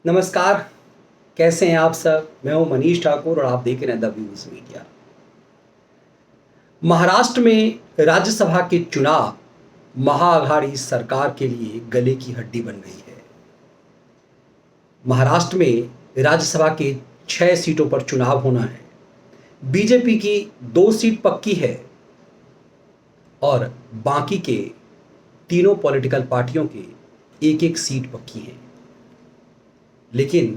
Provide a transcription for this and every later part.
नमस्कार। कैसे हैं आप सब? मैं हूं मनीष ठाकुर और आप देख रहे हैं द व्यूज मीडिया। महाराष्ट्र में राज्यसभा के चुनाव महाअघाड़ी सरकार के लिए गले की हड्डी बन गई है। महाराष्ट्र में राज्यसभा के 6 सीटों पर चुनाव होना है। बीजेपी की 2 सीट पक्की है और बाकी के तीनों पॉलिटिकल पार्टियों के एक एक सीट पक्की है। लेकिन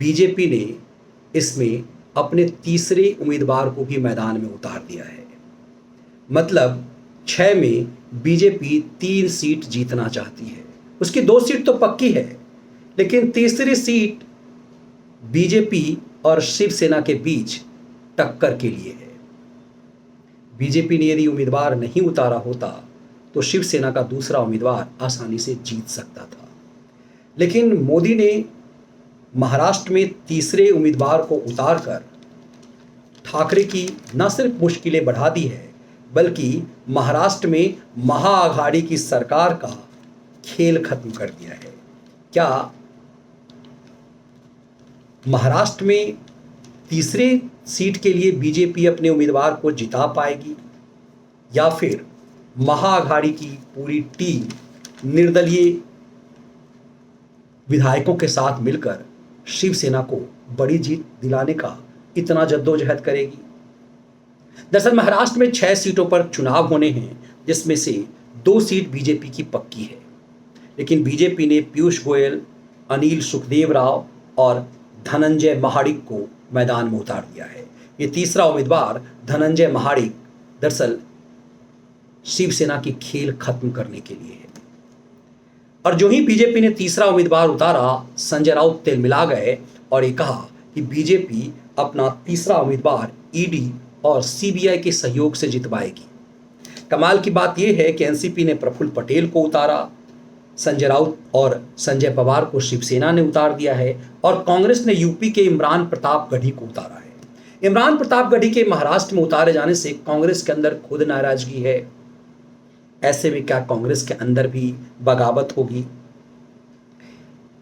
बीजेपी ने इसमें अपने तीसरे उम्मीदवार को भी मैदान में उतार दिया है। मतलब 6 में बीजेपी 3 सीट जीतना चाहती है। उसकी 2 सीट तो पक्की है, लेकिन तीसरी सीट बीजेपी और शिवसेना के बीच टक्कर के लिए है। बीजेपी ने यदि उम्मीदवार नहीं उतारा होता तो शिवसेना का दूसरा उम्मीदवार आसानी से जीत सकता था। लेकिन मोदी ने महाराष्ट्र में तीसरे उम्मीदवार को उतारकर ठाकरे की न सिर्फ मुश्किलें बढ़ा दी है, बल्कि महाराष्ट्र में महाअघाड़ी की सरकार का खेल खत्म कर दिया है। क्या महाराष्ट्र में तीसरे सीट के लिए बीजेपी अपने उम्मीदवार को जिता पाएगी, या फिर महाअघाड़ी की पूरी टीम निर्दलीय विधायकों के साथ मिलकर शिवसेना को बड़ी जीत दिलाने का इतना जद्दोजहद करेगी? दरअसल महाराष्ट्र में 6 सीटों पर चुनाव होने हैं, जिसमें से 2 सीट बीजेपी की पक्की है। लेकिन बीजेपी ने पीयूष गोयल, अनिल सुखदेव राव और धनंजय महाडिक को मैदान में उतार दिया है। ये तीसरा उम्मीदवार धनंजय महाडिक दरअसल शिवसेना की खेल खत्म करने के लिए है। और जो ही बीजेपी ने तीसरा उम्मीदवार उतारा, संजय राउत तिलमिला गए और ये कहा कि बीजेपी अपना तीसरा उम्मीदवार ईडी और सीबीआई के सहयोग से जितवाएगी। कमाल की बात यह है कि एनसीपी ने प्रफुल्ल पटेल को उतारा, संजय राउत और संजय पवार को शिवसेना ने उतार दिया है, और कांग्रेस ने यूपी के इमरान प्रताप गढ़ी को उतारा है। इमरान प्रताप गढ़ी के महाराष्ट्र में उतारे जाने से कांग्रेस के अंदर खुद नाराजगी है। ऐसे में क्या कांग्रेस के अंदर भी बगावत होगी?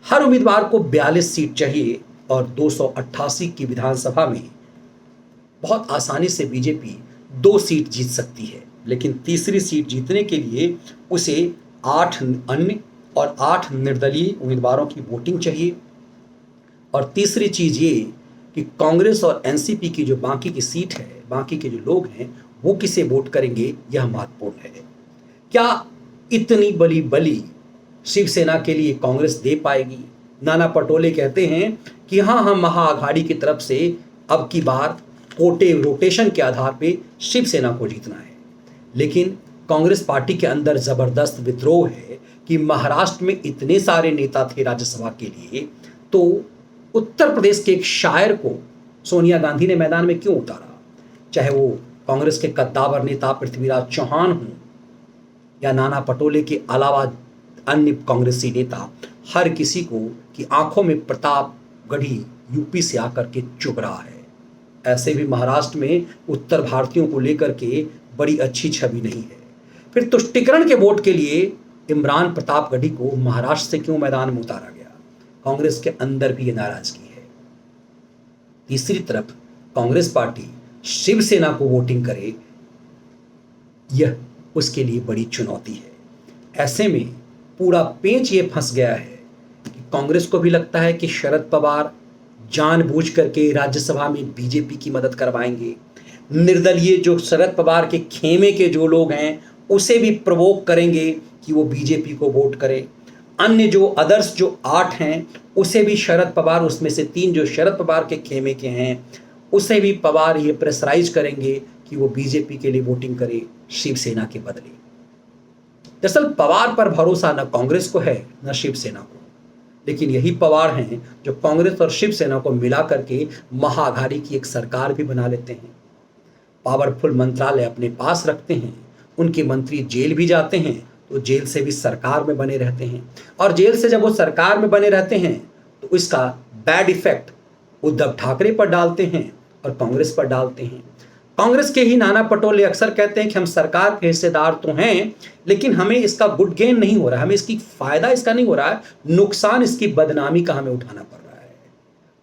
हर उम्मीदवार को 42 सीट चाहिए और 288 की विधानसभा में बहुत आसानी से बीजेपी 2 सीट जीत सकती है। लेकिन तीसरी सीट जीतने के लिए उसे 8 अन्य और 8 निर्दलीय उम्मीदवारों की वोटिंग चाहिए। और तीसरी चीज ये कि कांग्रेस और एनसीपी की जो बाकी की सीट है, बाकी के जो लोग हैं, वो किसे वोट करेंगे, यह महत्वपूर्ण है। क्या इतनी बड़ी बली शिवसेना के लिए कांग्रेस दे पाएगी? नाना पटोले कहते हैं कि हाँ, हम महाअघाड़ी की तरफ से अब की बार कोटे रोटेशन के आधार पे शिवसेना को जीतना है। लेकिन कांग्रेस पार्टी के अंदर जबरदस्त विद्रोह है कि महाराष्ट्र में इतने सारे नेता थे राज्यसभा के लिए, तो उत्तर प्रदेश के एक शायर को सोनिया गांधी ने मैदान में क्यों उतारा? चाहे वो कांग्रेस के कद्दावर नेता पृथ्वीराज चौहान हों या नाना पटोले के अलावा अन्य कांग्रेसी नेता, हर किसी को की आंखों में प्रताप गढ़ी यूपी से आकर के चुभ रहा है। ऐसे भी महाराष्ट्र में उत्तर भारतीयों को लेकर के बड़ी अच्छी छवि नहीं है। फिर तुष्टीकरण के वोट के लिए इमरान प्रताप गढ़ी को महाराष्ट्र से क्यों मैदान में उतारा गया? कांग्रेस के अंदर भी ये नाराजगी है। तीसरी तरफ कांग्रेस पार्टी शिवसेना को वोटिंग करे, यह उसके लिए बड़ी चुनौती है। ऐसे में पूरा पेंच ये फंस गया है कि कांग्रेस को भी लगता है कि शरद पवार जानबूझ करके राज्यसभा में बीजेपी की मदद करवाएंगे। निर्दलीय जो शरद पवार के खेमे के जो लोग हैं, उसे भी प्रवोक करेंगे कि वो बीजेपी को वोट करे। अन्य जो अदर्स जो 8 हैं, उसे भी शरद पवार, उसमें से 3 जो शरद पवार के खेमे के हैं, उसे भी पवार ये प्रेशराइज करेंगे कि वो बीजेपी के लिए वोटिंग करे शिवसेना के बदले। दरअसल पवार पर भरोसा न कांग्रेस को है न शिवसेना को, लेकिन यही पवार हैं जो कांग्रेस और शिवसेना को मिला करके महाअघाड़ी की एक सरकार भी बना लेते हैं। पावरफुल मंत्रालय अपने पास रखते हैं, उनके मंत्री जेल भी जाते हैं तो जेल से भी सरकार में बने रहते हैं, और जेल से जब वो सरकार में बने रहते हैं तो इसका बैड इफेक्ट उद्धव ठाकरे पर डालते हैं और कांग्रेस पर डालते हैं। कांग्रेस के ही नाना पटोले अक्सर कहते हैं कि हम सरकार के हिस्सेदार तो हैं, लेकिन हमें इसका गुड गेन नहीं हो रहा, हमें इसकी फायदा इसका नहीं हो रहा है, नुकसान इसकी बदनामी का हमें उठाना पड़ रहा है।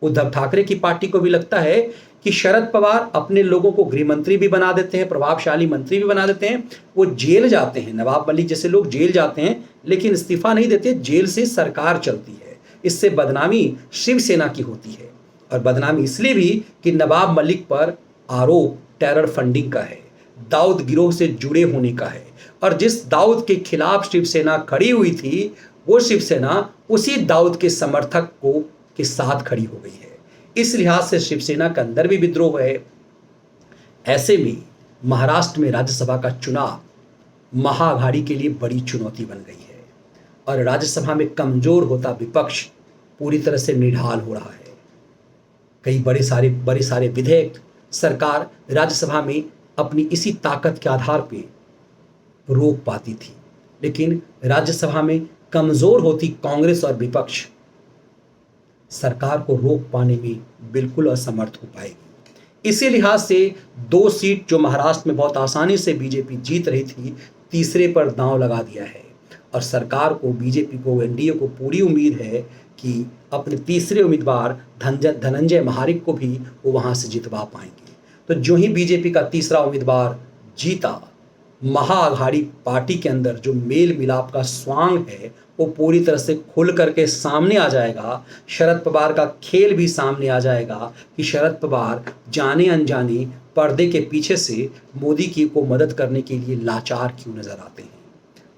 उद्धव ठाकरे की पार्टी को भी लगता है कि शरद पवार अपने लोगों को गृह मंत्री भी बना देते हैं, प्रभावशाली मंत्री भी बना देते हैं, वो जेल जाते हैं, नवाब मलिक जैसे लोग जेल जाते हैं लेकिन इस्तीफा नहीं देते, जेल से सरकार चलती है। इससे बदनामी शिवसेना की होती है, और बदनामी इसलिए भी कि नवाब मलिक पर आरोप टेरर फंडिंग का है, दाऊद गिरोह से जुड़े होने का है, और जिस दाऊद के खिलाफ शिवसेना खड़ी हुई थी वो शिवसेना उसी दाऊद के समर्थक को के साथ खड़ी हो गई है। इस लिहाज से शिवसेना के अंदर भी विद्रोह है। ऐसे में महाराष्ट्र में राज्यसभा का चुनाव महाअघाड़ी के लिए बड़ी चुनौती बन गई है, और राज्यसभा में कमजोर होता विपक्ष पूरी तरह से निढाल हो रहा है। कई बड़े सारे विधेयक सरकार राज्यसभा में अपनी इसी ताकत के आधार पे रोक पाती थी, लेकिन राज्यसभा में कमजोर होती कांग्रेस और विपक्ष सरकार को रोक पाने में बिल्कुल असमर्थ हो पाएगी। इसी लिहाज से 2 सीट जो महाराष्ट्र में बहुत आसानी से बीजेपी जीत रही थी, तीसरे पर दांव लगा दिया है, और सरकार को, बीजेपी को, एनडीए को पूरी उम्मीद है कि अपने तीसरे उम्मीदवार धनंजय महारिक को भी वो वहां से जितवा पाएंगे। तो जो ही बीजेपी का तीसरा उम्मीदवार जीता, महाअघाड़ी पार्टी के अंदर जो मेल मिलाप का स्वांग है वो पूरी तरह से खुल करके सामने आ जाएगा। शरद पवार का खेल भी सामने आ जाएगा कि शरद पवार जाने अनजाने पर्दे के पीछे से मोदी की को मदद करने के लिए लाचार क्यों नजर आते हैं,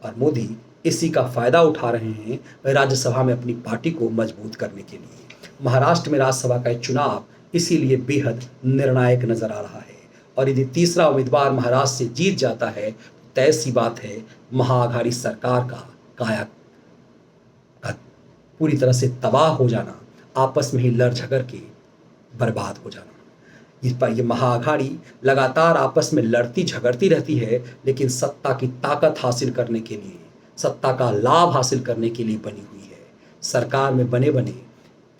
और मोदी इसी का फायदा उठा रहे हैं राज्यसभा में अपनी पार्टी को मजबूत करने के लिए। महाराष्ट्र में राज्यसभा का चुनाव इसीलिए बेहद निर्णायक नजर आ रहा है, और यदि तीसरा उम्मीदवार महाराष्ट्र से जीत जाता है तो तय सी बात है महाअघाड़ी सरकार का काया पूरी तरह से तबाह हो जाना, आपस में ही लड़ झगड़ के बर्बाद हो जाना। ये महाअघाड़ी लगातार आपस में लड़ती झगड़ती रहती है, लेकिन सत्ता की ताकत हासिल करने के लिए, सत्ता का लाभ हासिल करने के लिए बनी हुई है। सरकार में बने बने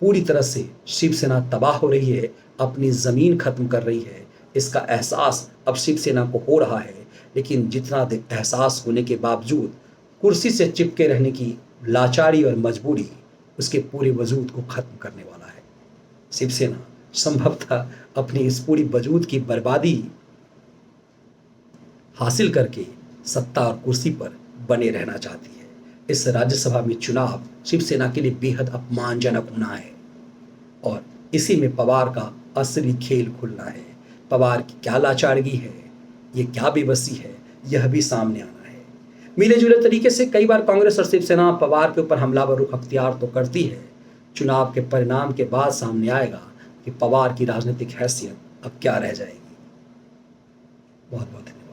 पूरी तरह से शिवसेना तबाह हो रही है, अपनी ज़मीन खत्म कर रही है। इसका एहसास अब शिवसेना को हो रहा है, लेकिन जितना एहसास होने के बावजूद कुर्सी से चिपके रहने की लाचारी और मजबूरी उसके पूरे वजूद को खत्म करने वाला है। शिवसेना संभवतः अपनी इस पूरी वजूद की बर्बादी हासिल करके सत्ता और कुर्सी पर बने रहना चाहती है। इस राज्यसभा में चुनाव शिवसेना के लिए बेहद अपमानजनक होना है, और इसी में पवार का असली खेल खुलना है। पवार की क्या लाचारगी है, ये क्या बेबसी है, यह भी सामने आना है। मिले जुले तरीके से कई बार कांग्रेस और शिवसेना पवार के ऊपर हमलावर रुख अख्तियार तो करती है। चुनाव के परिणाम के बाद सामने आएगा कि पवार की राजनीतिक हैसियत अब क्या रह जाएगी। बहुत बहुत धन्यवाद।